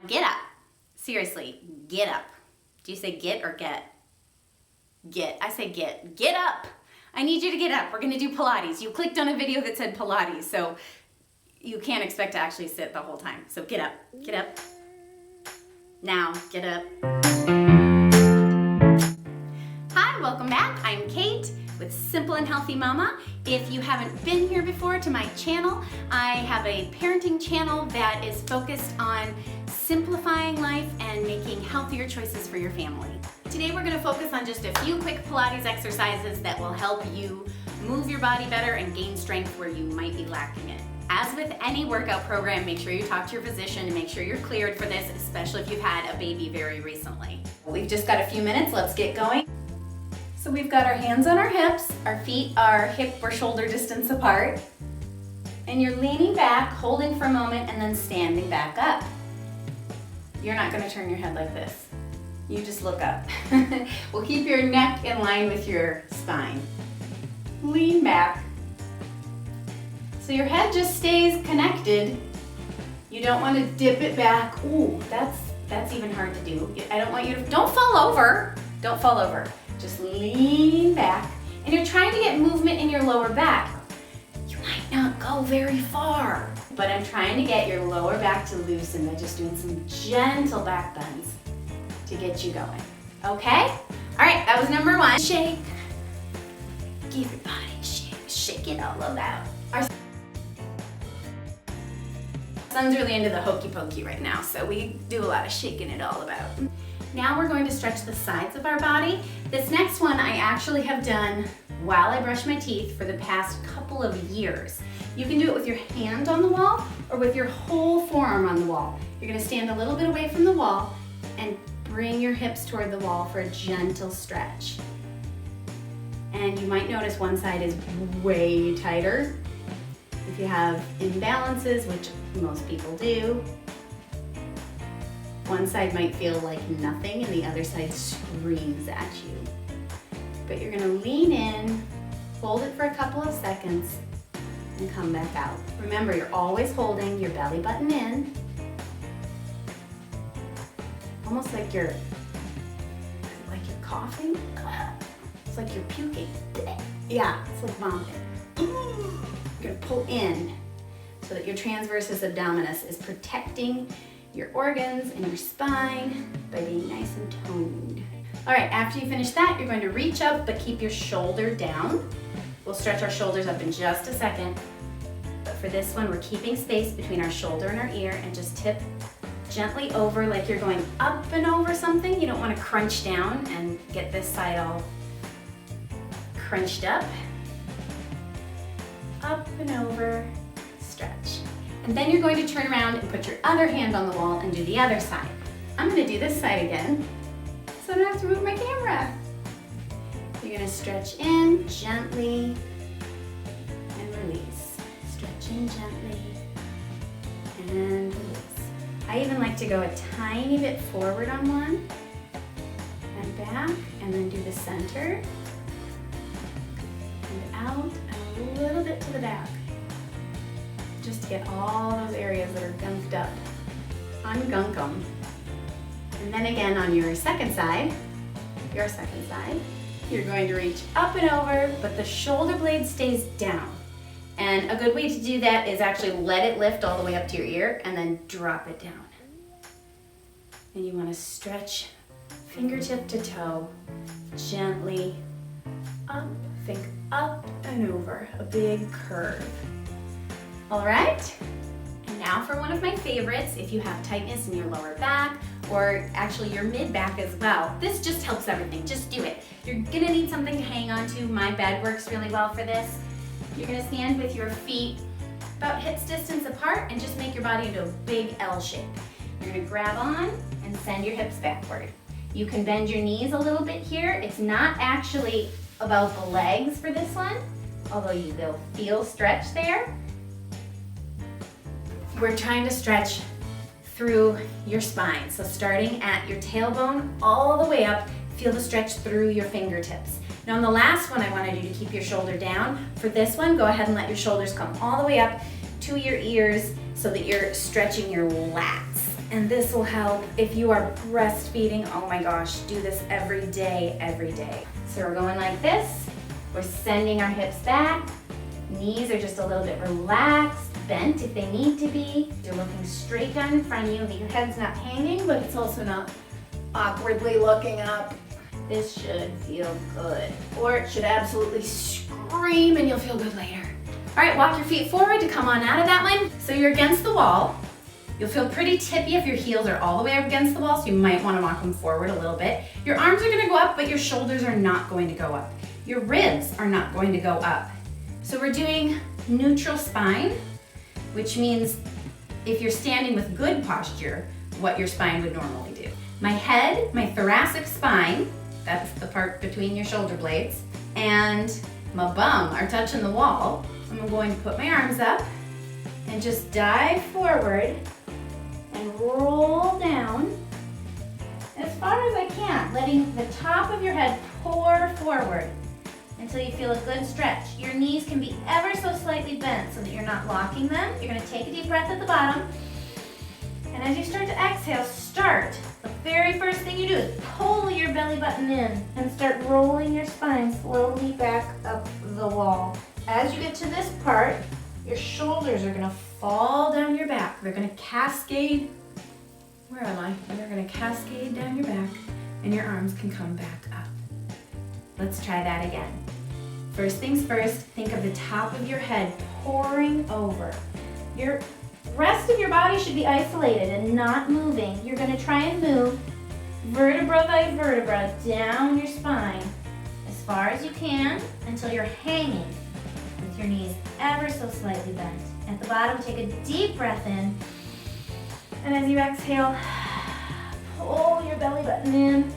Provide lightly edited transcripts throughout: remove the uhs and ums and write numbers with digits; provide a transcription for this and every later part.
Get up. Seriously, get up. Do you say get or get? Get. I say get. Get up. I need you to get up. We're gonna do Pilates. You clicked on a video that said Pilates, so you can't expect to actually sit the whole time. So get up. Get up. Now, get up. Hi, welcome back. I'm Kate with Simple and Healthy Mama. If you haven't been here before to my channel, I have a parenting channel that is focused on simplifying life and making healthier choices for your family. Today we're going to focus on just a few quick Pilates exercises that will help you move your body better and gain strength where you might be lacking it. As with any workout program, make sure you talk to your physician and make sure you're cleared for this, especially if you've had a baby very recently. We've just got a few minutes, let's get going. So we've got our hands on our hips, our feet are hip or shoulder distance apart, and you're leaning back, holding for a moment, and then standing back up. You're not going to turn your head like this. You just look up. We'll keep your neck in line with your spine. Lean back. So your head just stays connected. You don't want to dip it back. Ooh, that's even hard to do. I don't want you to, don't fall over. Don't fall over. Just lean back. And you're trying to get movement in your lower back. You might not go very far, but I'm trying to get your lower back to loosen by just doing some gentle back bends to get you going. Okay? All right, that was number one. Shake. Give your body a shake. Shake it all out. Our son's really into the hokey pokey right now, so we do a lot of shaking it all about. Now we're going to stretch the sides of our body. This next one I actually have done while I brush my teeth for the past couple of years. You can do it with your hand on the wall or with your whole forearm on the wall. You're gonna stand a little bit away from the wall and bring your hips toward the wall for a gentle stretch. And you might notice one side is way tighter. If you have imbalances, which most people do, one side might feel like nothing and the other side screams at you. But you're gonna lean in, hold it for a couple of seconds, and come back out. Remember, you're always holding your belly button in, almost like you're coughing. It's like you're puking. Yeah, it's like vomiting. You're gonna pull in so that your transversus abdominis is protecting your organs and your spine by being nice and toned. All right, after you finish that, you're going to reach up but keep your shoulder down. We'll stretch our shoulders up in just a second. But for this one, we're keeping space between our shoulder and our ear and just tip gently over like you're going up and over something. You don't want to crunch down and get this side all crunched up. Up and over, stretch. And then you're going to turn around and put your other hand on the wall and do the other side. I'm going to do this side again, so I don't have to move my camera. You're going to stretch in gently and release. Stretch in gently and release. I even like to go a tiny bit forward on one and back, and then do the center and out and a little bit to the back. Just to get all those areas that are gunked up. Ungunk them. And then again on your second side, you're going to reach up and over, but the shoulder blade stays down. And a good way to do that is actually let it lift all the way up to your ear and then drop it down. And you want to stretch fingertip to toe, gently up, think up and over, a big curve. All right, and now for one of my favorites, if you have tightness in your lower back or actually your mid back as well, this just helps everything, just do it. You're gonna need something to hang on to. My bed works really well for this. You're gonna stand with your feet about hips distance apart and just make your body into a big L shape. You're gonna grab on and send your hips backward. You can bend your knees a little bit here. It's not actually about the legs for this one, although they'll feel stretch there. We're trying to stretch through your spine. So starting at your tailbone all the way up, feel the stretch through your fingertips. Now on the last one I wanted you to keep your shoulder down. For this one, go ahead and let your shoulders come all the way up to your ears so that you're stretching your lats. And this will help if you are breastfeeding. Oh my gosh, do this every day, every day. So we're going like this. We're sending our hips back. Knees are just a little bit relaxed, bent if they need to be. You're looking straight down in front of you. Your head's not hanging, but it's also not awkwardly looking up. This should feel good. Or it should absolutely scream and you'll feel good later. All right, walk your feet forward to come on out of that one. So you're against the wall. You'll feel pretty tippy if your heels are all the way up against the wall, so you might want to walk them forward a little bit. Your arms are going to go up, but your shoulders are not going to go up. Your ribs are not going to go up. So we're doing neutral spine, which means if you're standing with good posture, what your spine would normally do. My head, my thoracic spine, that's the part between your shoulder blades, and my bum are touching the wall. I'm going to put my arms up and just dive forward and roll down as far as I can, letting the top of your head pour forward until you feel a good stretch. Your knees can be ever so slightly bent so that you're not locking them. You're going to take a deep breath at the bottom. And as you start to exhale, the very first thing you do is pull your belly button in and start rolling your spine slowly back up the wall. As you get to this part, your shoulders are going to fall down your back. They're going to cascade. Where am I? They're going to cascade down your back and your arms can come back up. Let's try that again. First things first, think of the top of your head pouring over. Your rest of your body should be isolated and not moving. You're going to try and move vertebra by vertebra down your spine as far as you can until you're hanging with your knees ever so slightly bent. At the bottom, take a deep breath in. And as you exhale, pull your belly button in.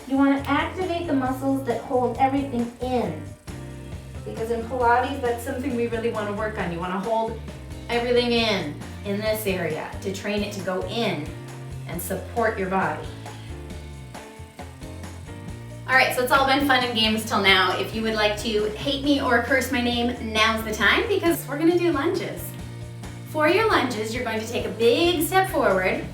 You want to activate the muscles that hold everything in. Because in Pilates, that's something we really want to work on. You want to hold everything in this area to train it to go in and support your body. All right, so it's all been fun and games till now. If you would like to hate me or curse my name, now's the time because we're gonna do lunges. For your lunges, you're going to take a big step forward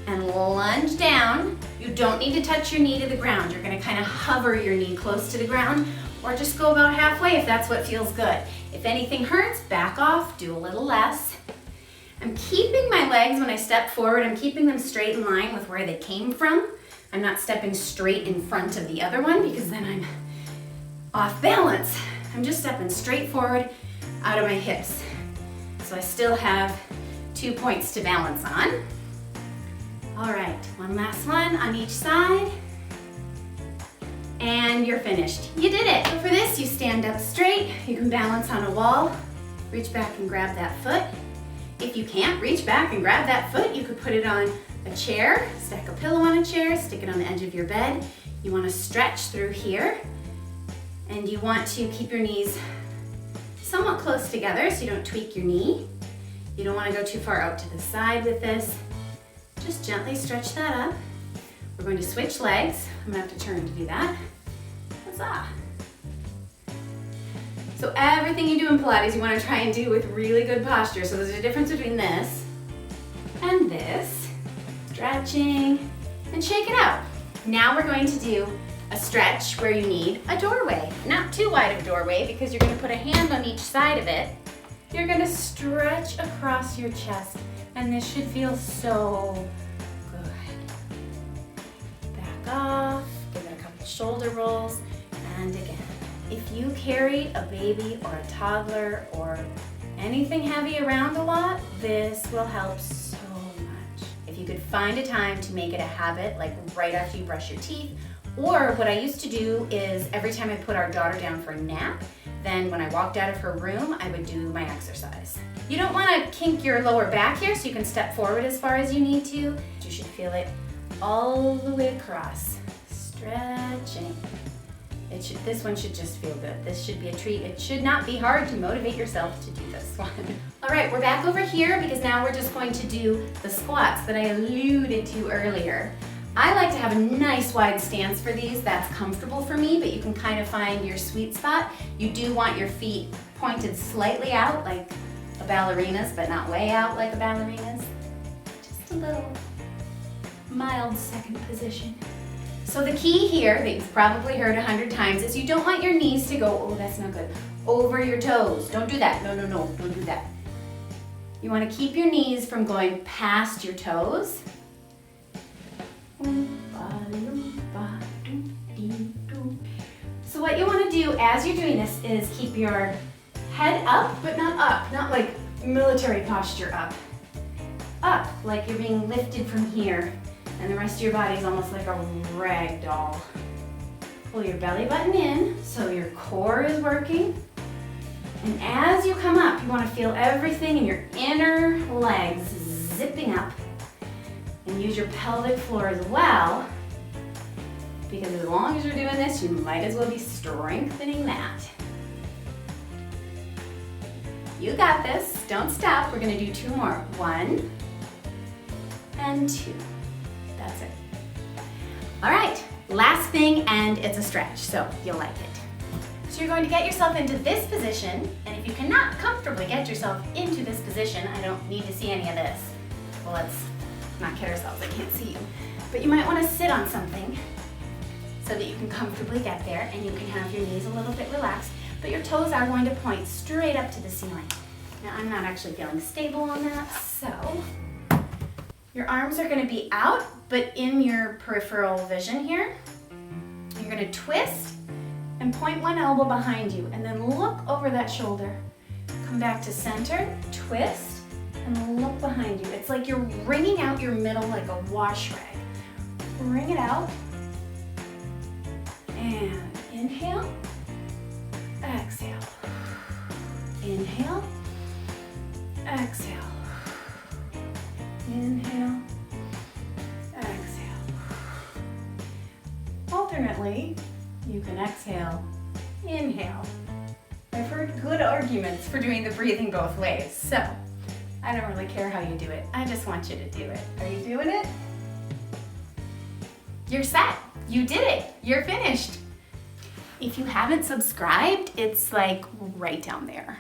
and lunge down. You don't need to touch your knee to the ground. You're gonna kind of hover your knee close to the ground or just go about halfway if that's what feels good. If anything hurts, back off, do a little less. I'm keeping my legs when I step forward, I'm keeping them straight in line with where they came from. I'm not stepping straight in front of the other one because then I'm off balance. I'm just stepping straight forward out of my hips. So I still have 2 points to balance on. All right, one last one on each side. And you're finished. You did it. So for this, you stand up straight. You can balance on a wall. Reach back and grab that foot. If you can't reach back and grab that foot, you could put it on a chair, stack a pillow on a chair, stick it on the edge of your bed. You want to stretch through here. And you want to keep your knees somewhat close together so you don't tweak your knee. You don't want to go too far out to the side with this. Just gently stretch that up. We're going to switch legs. I'm going to have to turn to do that. Huzzah. So everything you do in Pilates, you want to try and do with really good posture. So there's a difference between this and this. Stretching and shake it out. Now we're going to do a stretch where you need a doorway. Not too wide of a doorway because you're going to put a hand on each side of it. You're going to stretch across your chest and this should feel so good. Back off, give it a couple shoulder rolls, and again. If you carry a baby or a toddler or anything heavy around a lot, this will help so much. If you could find a time to make it a habit, like right after you brush your teeth, or what I used to do is every time I put our daughter down for a nap, then when I walked out of her room, I would do my exercise. You don't want to kink your lower back here, so you can step forward as far as you need to. You should feel it all the way across. Stretching. This one should just feel good. This should be a treat. It should not be hard to motivate yourself to do this one. All right, we're back over here because now we're just going to do the squats that I alluded to earlier. I like to have a nice wide stance for these. That's comfortable for me, but you can kind of find your sweet spot. You do want your feet pointed slightly out like a ballerina's, but not way out like a ballerina's. Just a little. mild second position. So the key here that you've probably heard 100 times is you don't want your knees to go, oh, that's not good, over your toes. Don't do that. No, no, no, don't do that. You want to keep your knees from going past your toes. So what you want to do as you're doing this is keep your head up, but not up, not like military posture up. Up, like you're being lifted from here, and the rest of your body is almost like a rag doll. Pull your belly button in so your core is working. And as you come up, you want to feel everything in your inner legs zipping up. And use your pelvic floor as well, because as long as you're doing this, you might as well be strengthening that. You got this. Don't stop. We're going to do 2 more. 1 and 2. That's it. All right, last thing, and it's a stretch, so you'll like it. So you're going to get yourself into this position, and if you cannot comfortably get yourself into this position, I don't need to see any of this. Well, let's not kid ourselves, I can't see you. But you might want to sit on something so that you can comfortably get there, and you can have your knees a little bit relaxed, but your toes are going to point straight up to the ceiling. Now, I'm not actually feeling stable on that, so your arms are going to be out, but in your peripheral vision here. You're going to twist and point one elbow behind you, and then look over that shoulder. Come back to center, twist, and look behind you. It's like you're wringing out your middle like a wash rag. Wring it out. And inhale, exhale. Inhale, exhale. Inhale, exhale. Alternately, you can exhale, inhale. I've heard good arguments for doing the breathing both ways, so I don't really care how you do it. I just want you to do it. Are you doing it? You're set. You did it. You're finished. If you haven't subscribed, it's like right down there.